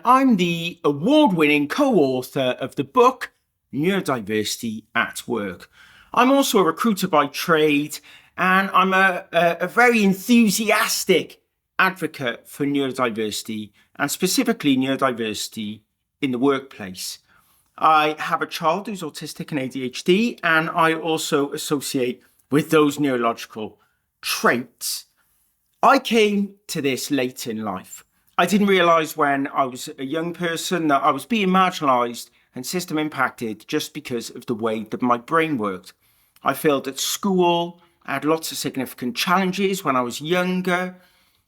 I'm the award-winning co-author of the book, Neurodiversity at Work. I'm also a recruiter by trade, and I'm a very enthusiastic advocate for neurodiversity, and specifically neurodiversity in the workplace. I have a child who's autistic and ADHD, and I also associate with those neurological traits. I came to this late in life. I didn't realise when I was a young person that I was being marginalised and system impacted just because of the way that my brain worked. I failed at school. I had lots of significant challenges when I was younger.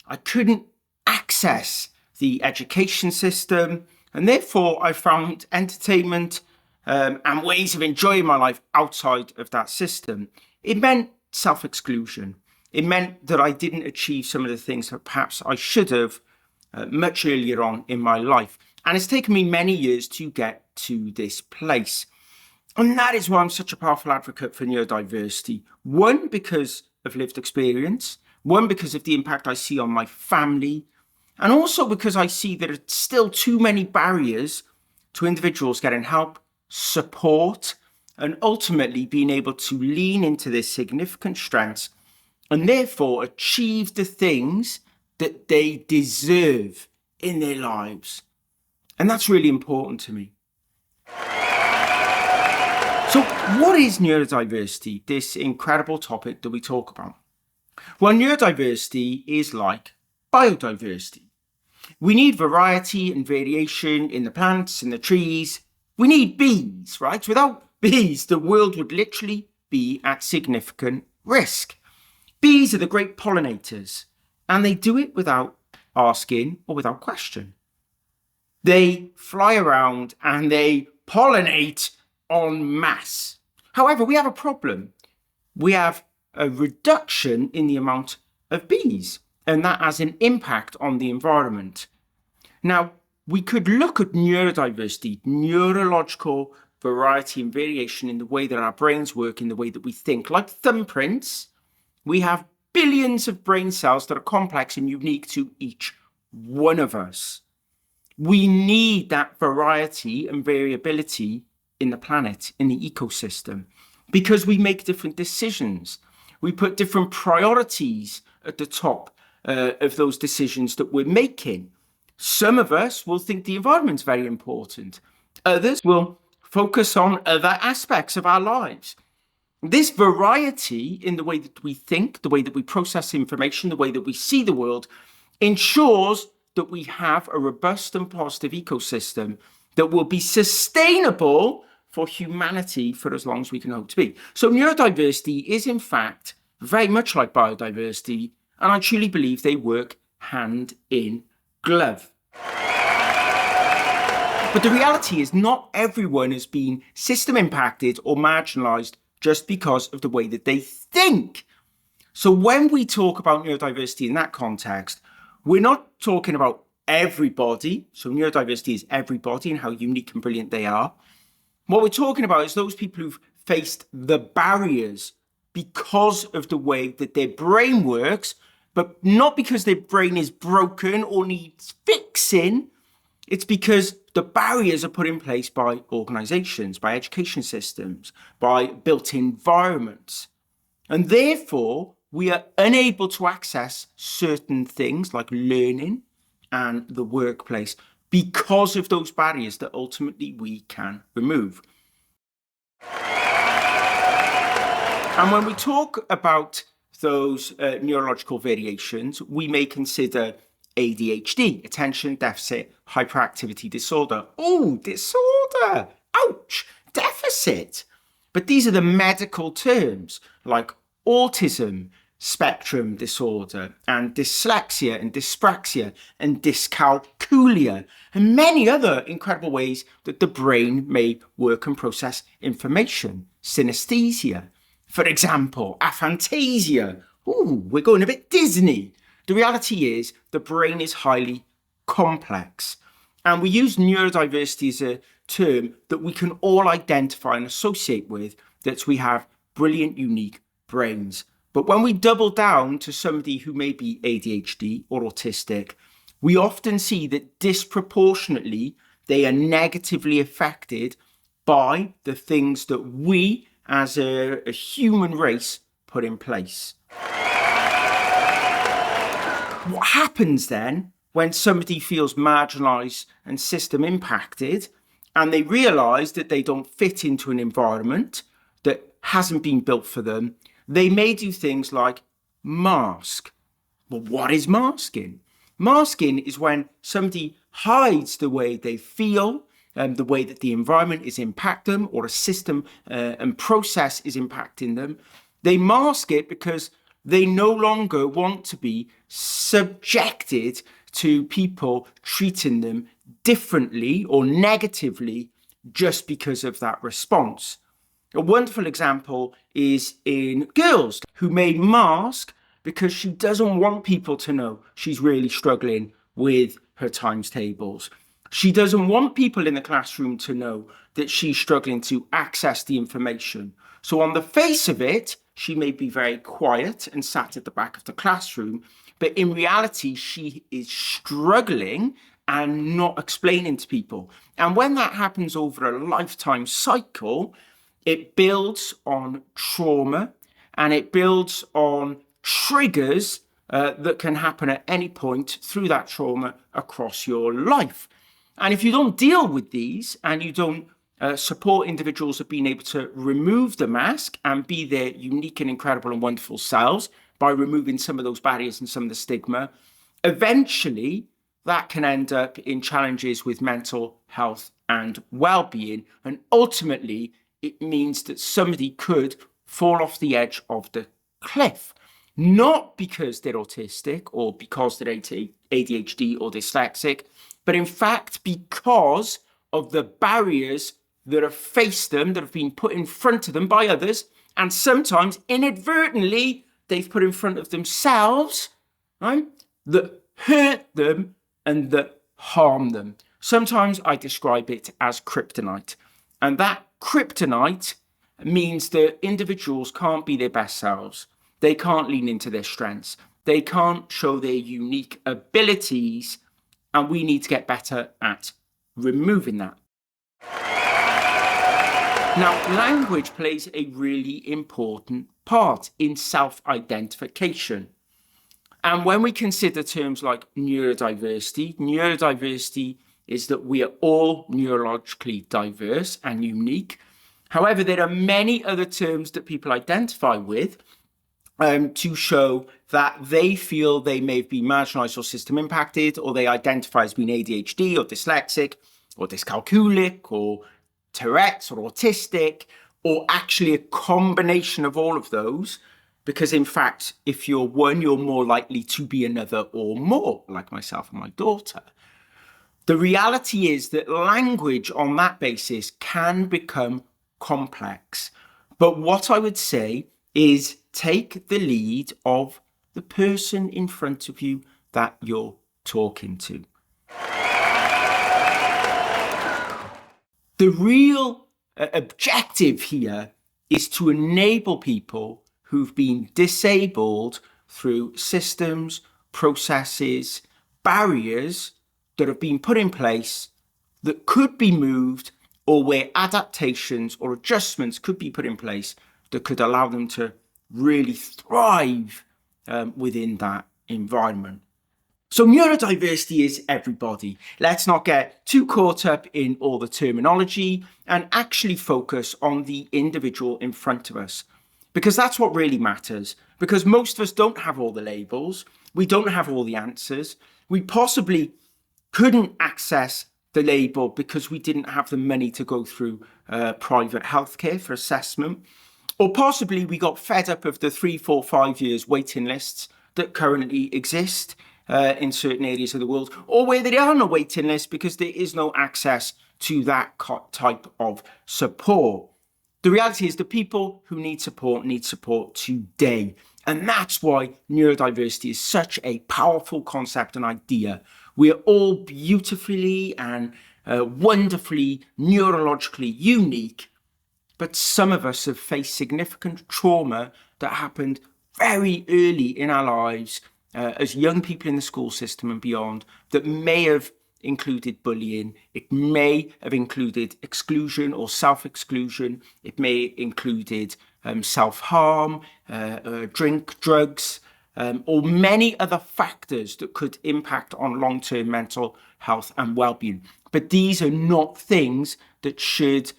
I couldn't access the education system, and therefore I found entertainment and ways of enjoying my life outside of that system. It meant self-exclusion. It meant that I didn't achieve some of the things that perhaps I should have much earlier on in my life. And it's taken me many years to get to this place. And that is why I'm such a powerful advocate for neurodiversity. One, because of lived experience. One, because of the impact I see on my family. And also because I see that it's still too many barriers to individuals getting help, support, and ultimately being able to lean into their significant strengths and therefore achieve the things that they deserve in their lives. And that's really important to me. So what is neurodiversity, this incredible topic that we talk about? Well, neurodiversity is like biodiversity. We need variety and variation in the plants and the trees. We need bees, right? Without bees, the world would literally be at significant risk. Bees are the great pollinators, and they do it without asking or without question. They fly around and they pollinate en masse. However, we have a problem. We have a reduction in the amount of bees, and that has an impact on the environment. Now, we could look at neurodiversity, neurological variety and variation in the way that our brains work, in the way that we think. Like thumbprints, we have billions of brain cells that are complex and unique to each one of us. We need that variety and variability in the planet, in the ecosystem, because we make different decisions. We put different priorities at the top of those decisions that we're making. Some of us will think the environment's very important. Others will focus on other aspects of our lives. This variety in the way that we think, the way that we process information, the way that we see the world, ensures that we have a robust and positive ecosystem that will be sustainable for humanity for as long as we can hope to be. So neurodiversity is in fact very much like biodiversity, and I truly believe they work hand in glove. But the reality is not everyone has been system impacted or marginalised just because of the way that they think. So when we talk about neurodiversity in that context, we're not talking about everybody. So neurodiversity is everybody and how unique and brilliant they are. What we're talking about is those people who've faced the barriers because of the way that their brain works, but not because their brain is broken or needs fixing. It's because the barriers are put in place by organisations, by education systems, by built environments. And therefore, we are unable to access certain things like learning and the workplace because of those barriers that ultimately we can remove. And when we talk about those neurological variations, we may consider ADHD, attention deficit hyperactivity disorder. Oh, disorder! Ouch! Deficit! But these are the medical terms like autism spectrum disorder and dyslexia and dyspraxia and dyscalculia and many other incredible ways that the brain may work and process information. Synesthesia, for example, aphantasia. Ooh, we're going a bit Disney. The reality is the brain is highly complex, and we use neurodiversity as a term that we can all identify and associate with, that we have brilliant, unique brains. But when we double down to somebody who may be ADHD or autistic, we often see that disproportionately they are negatively affected by the things that we as a human race put in place. What happens then when somebody feels marginalised and system impacted and they realise that they don't fit into an environment that hasn't been built for them? They may do things like mask. Well, what is masking? Masking is when somebody hides the way they feel, the way that the environment is impacting them, or a system and process is impacting them. They mask it because they no longer want to be subjected to people treating them differently or negatively just because of that response. A wonderful example is in girls who may mask because she doesn't want people to know she's really struggling with her times tables. She doesn't want people in the classroom to know that she's struggling to access the information. So on the face of it, she may be very quiet and sat at the back of the classroom, but in reality, she is struggling and not explaining to people. And when that happens over a lifetime cycle, it builds on trauma and it builds on triggers that can happen at any point through that trauma across your life. And if you don't deal with these and you don't support individuals of being able to remove the mask and be their unique and incredible and wonderful selves by removing some of those barriers and some of the stigma, eventually that can end up in challenges with mental health and well-being. And ultimately, it means that somebody could fall off the edge of the cliff, not because they're autistic or because they're ADHD or dyslexic, but in fact because of the barriers that have faced them, that have been put in front of them by others, and sometimes inadvertently they've put in front of themselves, right, that hurt them and that harm them. Sometimes I describe it as kryptonite, and that kryptonite means that individuals can't be their best selves. They can't lean into their strengths. They can't show their unique abilities, and we need to get better at removing that. Now, language plays a really important part in self-identification. And when we consider terms like neurodiversity is that we are all neurologically diverse and unique. However, there are many other terms that people identify with to show that they feel they may be marginalised or system impacted, or they identify as being ADHD or dyslexic or dyscalculic or Tourette's or autistic, or actually a combination of all of those. Because in fact, if you're one, you're more likely to be another or more, like myself and my daughter. The reality is that language on that basis can become complex. But what I would say is take the lead of the person in front of you that you're talking to. The real objective here is to enable people who've been disabled through systems, processes, barriers that have been put in place that could be moved, or where adaptations or adjustments could be put in place that could allow them to really thrive within that environment. So neurodiversity is everybody. Let's not get too caught up in all the terminology and actually focus on the individual in front of us, because that's what really matters. Because most of us don't have all the labels. We don't have all the answers. We possibly couldn't access the label because we didn't have the money to go through private healthcare for assessment. Or possibly we got fed up of the 3, 4, 5 years waiting lists that currently exist in certain areas of the world, or where there are no waiting lists because there is no access to that type of support. The reality is the people who need support today. And that's why neurodiversity is such a powerful concept and idea. We are all beautifully and wonderfully neurologically unique, but some of us have faced significant trauma that happened very early in our lives as young people in the school system and beyond that may have included bullying. It may have included exclusion or self-exclusion. It may included self-harm, drink, drugs, or many other factors that could impact on long-term mental health and well-being. But these are not things that should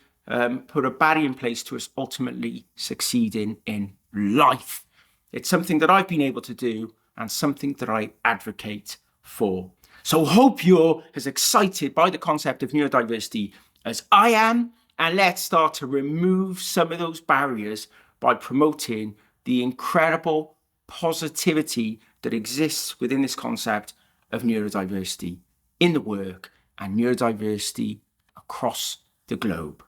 put a barrier in place to us ultimately succeeding in life. It's something that I've been able to do and something that I advocate for. So hope you're as excited by the concept of neurodiversity as I am, and let's start to remove some of those barriers by promoting the incredible positivity that exists within this concept of neurodiversity in the work and neurodiversity across the globe.